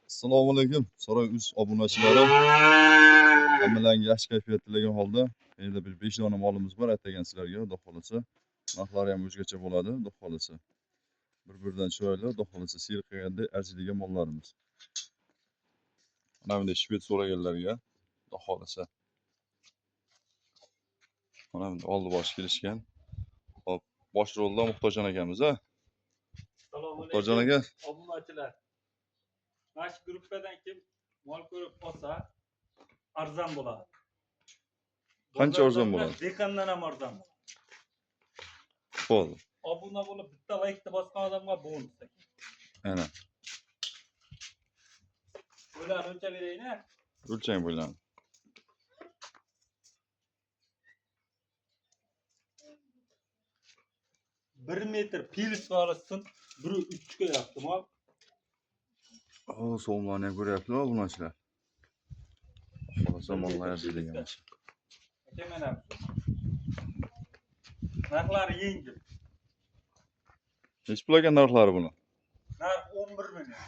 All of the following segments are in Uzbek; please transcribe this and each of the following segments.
Assalomu alaykum. Saroy Uz obunachilari. Hammalarga yaxshi kayfiyat tilagan holda, endi bir 5 dona molimiz bor atagan sizlarga, xudo xolasa. Narxlari ham o'zgacha bo'ladi, xudo xolasa. Bir-biridan chiroyli, xudo xolasa siyr qilganda arziydigan mollarimiz. Mana bunday shved so'raganlarga, xudo xolasa. Mana bunday oldi bosh kelishgan. Hop, bosh rolda Muhtojjon akamiz, ha? Assalomu Muhtojjon aka. obunachilar. Mana shu gruppadan kim mol ko'rib qolsa, arzon bo'ladi. Qancha arzon bo'ladi? Dekandan ham arzon bo'ladi. Bo'ldi. Obuna bo'lib bitta laykni bosgan odamga bonus. Ana. Bular o'lchab beraymi? O'lchang bo'ylan. Bir metr pilis olsin, biri 3 ga yaptım mol. O, so'mlarni ko'ryapsizlar obunachilar. Xolasa mollar arziydigan. Mana narxlari yengil. Nech pul ekan narxlari buni? Narx 11 million.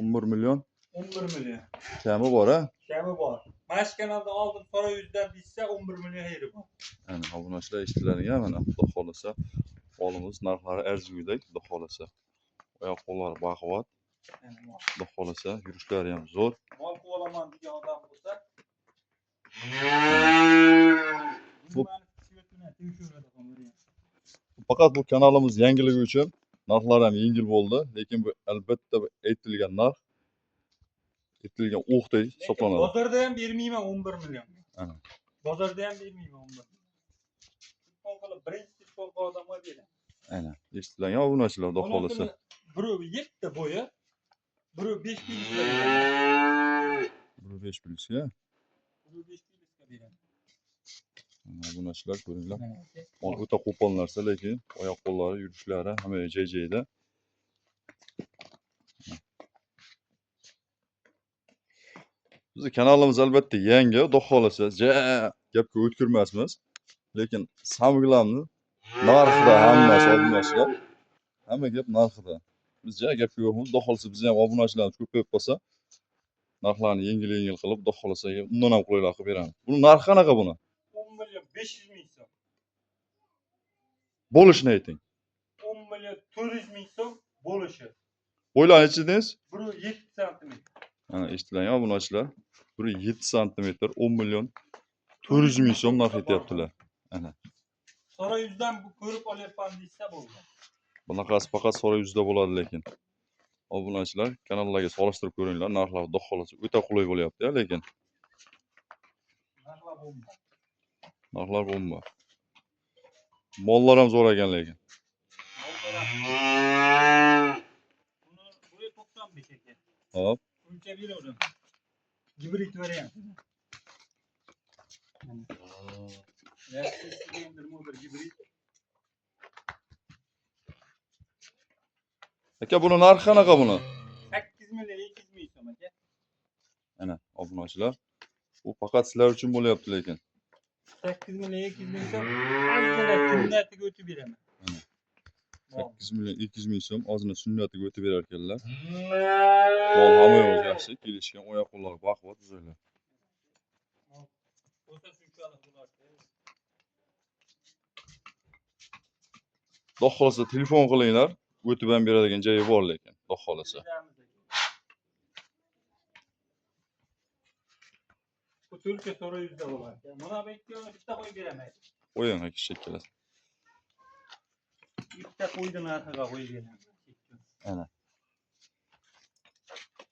11 million. 11 million. Kami bor, ha? Kami bor. Mana shu kanalda oldin Saroy Uzdan desa 11 million yeri bor. Ana obunachilar eshitilaring, mana xudo xolasa molimiz narxlari arzigudak, xudo xolasa. Oyoq qo'llari baquvvat. Xudo xolasa yurishlari ham zo'r. Mol qolaman degan odam bo'lsa, Faqat bu kanalimiz yangiligi uchun narxlar ham yengil bo'ldi, lekin bu albatta aytilgan narx, aytilgan o'qday hisoblanadi. Bozorda ham bermayman 11 million. Ana. Bozorda ham bermayman 11 million. Qolqilib birinchi qolqa odamga beraman. Ana, eshitilagan obunachilar, xudo xolasa. Biri 7 bo'yi, biri 5 pilisga. Biri 5 pilisga. Biri 5 pilisga beraman. Obunachilar ko'ringlar. Mol o'ta qo'pol narsa, lekin oyoq qo'llari, yurishlari hamma joy-joyida. Bizning kanalimiz albatta yangi, xudo xolasa, gapga o'tkirmasmiz. Lekin samglamni narxida hammasi obunachilar. Hamma gap narxida. Biz gapga yo'qmiz, xudo xolasa biz ham obunachilarimiz ko'payib qolsa, narxlarni yengil qilib, xudo xolasa undan ham qulayroq qilib beramiz. Buni narxi qanaqa buni? 10 million 500 ming so'm. Bo'lishini ayting. 10 million 400 ming so'm bo'lishi. Bo'ylar necha dedingiz? Biri 7 sm. Ana eshitilaring obunachilar. Biri 7 sm, 10 million 400 ming so'm narx aytyaptilar. Ana. Saroy Uzdan bu ko'rib olyapman desa bo'ldi. Bunaqasi faqat Saroy Uzda bo'ladi lekin. Obunachilar kanallarga solishtirib ko'ringlar, narxlar xudo xolasa o'ta qulay bo'lyapti-ya, lekin Narxlar bomba. narxlar bomba. Mollar ham zo'r ekan lekin. Buni 95 ekan. Hop. O'lchab beraverdim. Gibrid variant. Motor gibrid. Aka buni narxi qanaqa buni? 8 million 200 ming so'm aka. Ana obunachilar. Bu faqat sizlar uchun bo'lyapti lekin. 8 million 200 ming so'm. Ozgina sunnatiga o'tib beraman. 8 million 200 ming so'm ozgina sunnatiga o'tib berar ekanlar. Mol hamma yo'q yaxshi, kelishgan oyoq qo'llar baquvvat uzaylar. O'ta shunchalik bo'lardi. Xudo xolasa telefon qilinglar, o'tib ham beradigan joyi bor lekin, xudo xolasa. Bu Turkiya Saroy Uzda bo'ladi. Mana bu ikkiyoni bitta qo'yib beraman. Qo'ying aka shekillar. Bitta qo'ydi narxiga qo'yib beraman. Ana.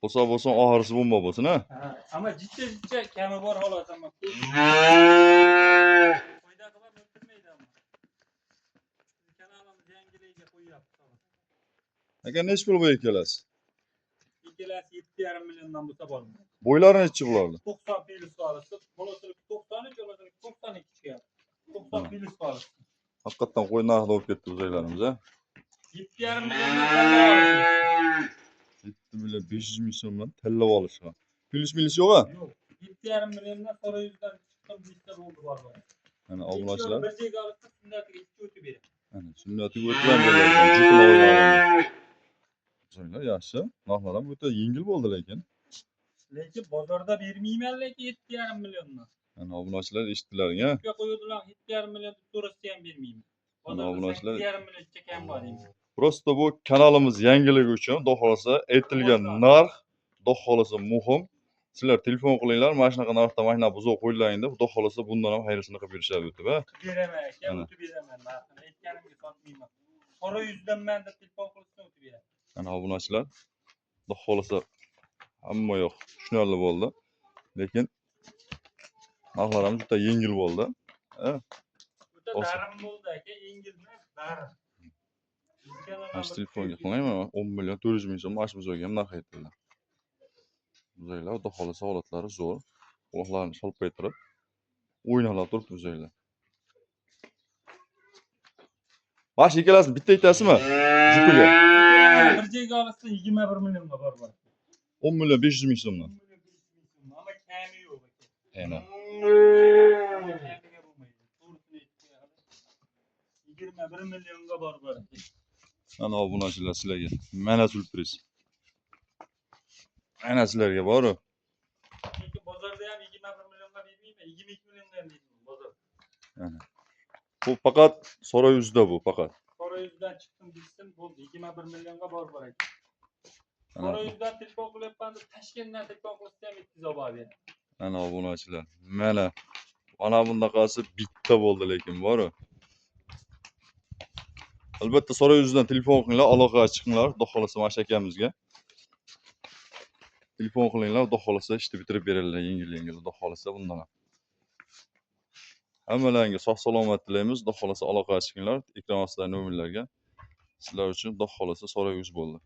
Bo'lsa oxirisi bomba bo'lsin, ha? Ha, ama jitta kami bor xolos ama. Foyda qilib o'tirmaydi ama. Kanalimiz yangilikga qo'yyapti. Aka nech pul bu ikkalasi? Ikkalasi 7,5 milliondan bo'lsa bo'ladi. Bo'ylari nechi bularni? 90 pilis qolisi, bo'lasa 93, bo'lasa 92 ga. 90 pilis qolisi. Haqiqatan qo'y narxida olib ketdi o'zaylarimiz, ha? 7,5 milliondan tallab olishgan. 7 million 500 ming so'mdan tallab olishgan. Pilis yo'q-a? Yo'q. 7,5 milliondan Saroy Uzdan chiqqan bizda bo'ldi bor. Ana obunachilar. Bir joyga olib sunnatiga o'tib beradi. Ana sunnatiga o'tib ham beradi. Jupini oyog'i. Bizlar yaxshi. Narxlar ham o'ta yengil bo'ldi lekin. Lekin bozorda bermayman lekin 7,5 milliondan. Ana obunachilar eshitdilar-ya. Yo'q qo'yadilar 7,5 million to'g'risi ham bermayman. Ana Bozorda obunachilar 8,5 millioncha kam bor endi. Prosta bu kanalimiz yangiligi uchun xudo xolasa aytilgan narx xudo xolasa muhim. Sizlar telefon qilinglar, mana shunaqa narxda mashina buzib qo'yinglar deb, xudo xolasa bundan ham xayrısini qilib berishadi o'tib, ha. Beraman aka, Ana. o'tib beraman narxini. Aytganimga sotmayman. Qora yuzdan men deb telefon qilishni o'tib beraman. Ana obunachilar xudo xolasa hamma yoq tushunarli bo'ldi. Lekin narxlarimiz juda yengil bo'ldi. Ha. O'ta Olsun. darim bo'ldi aka, yengil emas, darim. Mana shu telefonga qilaymi? 10 million 400 ming so'm mana shu bizga ham narx aytdilar. Bizlar xudo xolasa holatlari zo'r. Quloqlarini solpaytirib o'ynalab turibdi bizlar. Mana shu ikkalasini bitta aytasizmi? Jupiga. Bir joyga olsa 21 millionga bor bor. 10 million 500 ming so'mdan. 10 million 500 ming so'm. Ama kami yo'q aka. Aynan. Kamiga bo'lmaydi. To'g'risini aytganda 21 millionga bor bor. Ana obunachilar sizlarga. Mana surpriz. Ana sizlarga boru. Lekin bozorda ham 21 millionga bermayman, 22 millionga ham bermayman bozor. Ana. Bu faqat So'ra yuzda bu faqat. Qora yuzdan chiqdim bilsin bo'ldi, 21 millionga bor bor aka. Ana. Qora yuzdan telefon qilyapman deb Toshkentdan telefon qilsa ham yetkazib olib beraman. Ana obunachilar. Mana. Ana bundaqasi bitta bo'ldi lekin boru. Albatta So'ra yuzidan telefon qilinglar, aloqaga chiqinglar, xudo xolasa mana shu akamizga. Telefon qilinglar, xudo xolasa ishni bitirib beradilar yengil-yengil, xudo xolasa bundan ham. Hammalarga sog' salomat tilaymiz, xudo xolasa aloqaga chiqinglar, ekran ostidagi nomerlarga. Sizlar uchun xudo xolasa So'ra yuz bo'ldi.